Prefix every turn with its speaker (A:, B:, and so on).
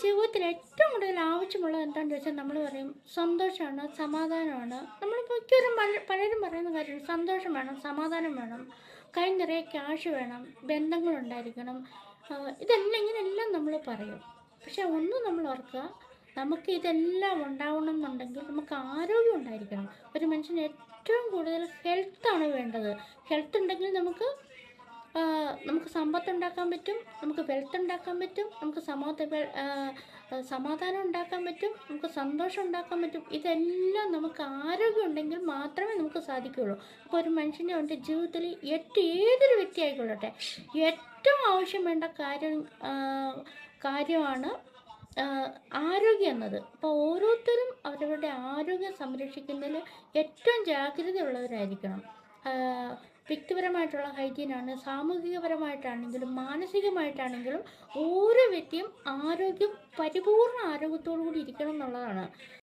A: ജീവിതത്തിൽ ഏറ്റവും കൂടുതൽ ആവശ്യമുള്ളത് എന്താണെന്ന് ചോദിച്ചാൽ നമ്മൾ പറയും സന്തോഷമാണ്, സമാധാനമാണ്. നമ്മൾ മിക്കവരും പലരും പറയുന്ന കാര്യമാണ് സന്തോഷം വേണം, സമാധാനം വേണം, കൈ നിറയെ ക്യാഷ് വേണം, ബന്ധങ്ങളുണ്ടായിരിക്കണം. ഇതെല്ലാം ഇങ്ങനെയെല്ലാം നമ്മൾ പറയും. പക്ഷെ ഒന്ന് നമ്മൾ ഓർക്കുക, നമുക്ക് ഇതെല്ലാം ഉണ്ടാവണം എന്നുണ്ടെങ്കിൽ നമുക്ക് ആരോഗ്യം ഉണ്ടായിരിക്കണം. ഒരു മനുഷ്യന് ഏറ്റവും കൂടുതൽ ഹെൽത്താണ് വേണ്ടത്. ഹെൽത്ത് ഉണ്ടെങ്കിൽ നമുക്ക് സമ്പത്ത് ഉണ്ടാക്കാൻ പറ്റും, നമുക്ക് വെൽത്ത് ഉണ്ടാക്കാൻ പറ്റും, നമുക്ക് സമാധാനം ഉണ്ടാക്കാൻ പറ്റും, നമുക്ക് സന്തോഷം ഉണ്ടാക്കാൻ പറ്റും. ഇതെല്ലാം നമുക്ക് ആരോഗ്യം ഉണ്ടെങ്കിൽ മാത്രമേ നമുക്ക് സാധിക്കുകയുള്ളൂ. അപ്പോൾ ഒരു മനുഷ്യൻ്റെ അവൻ്റെ ജീവിതത്തിൽ ഏതൊരു വ്യക്തി ആയിക്കൊള്ളട്ടെ, ഏറ്റവും ആവശ്യം വേണ്ട കാര്യമാണ് ആരോഗ്യം എന്നത്. അപ്പോൾ ഓരോരുത്തരും അവരവരുടെ ആരോഗ്യം സംരക്ഷിക്കുന്നതിൽ ഏറ്റവും ജാഗ്രതയുള്ളവരായിരിക്കണം. വ്യക്തിപരമായിട്ടുള്ള ഹൈജീനാണ്, സാമൂഹികപരമായിട്ടാണെങ്കിലും മാനസികമായിട്ടാണെങ്കിലും ഓരോ വ്യക്തിയും പരിപൂർണ്ണ ആരോഗ്യത്തോടു കൂടി ഇരിക്കണം എന്നുള്ളതാണ്.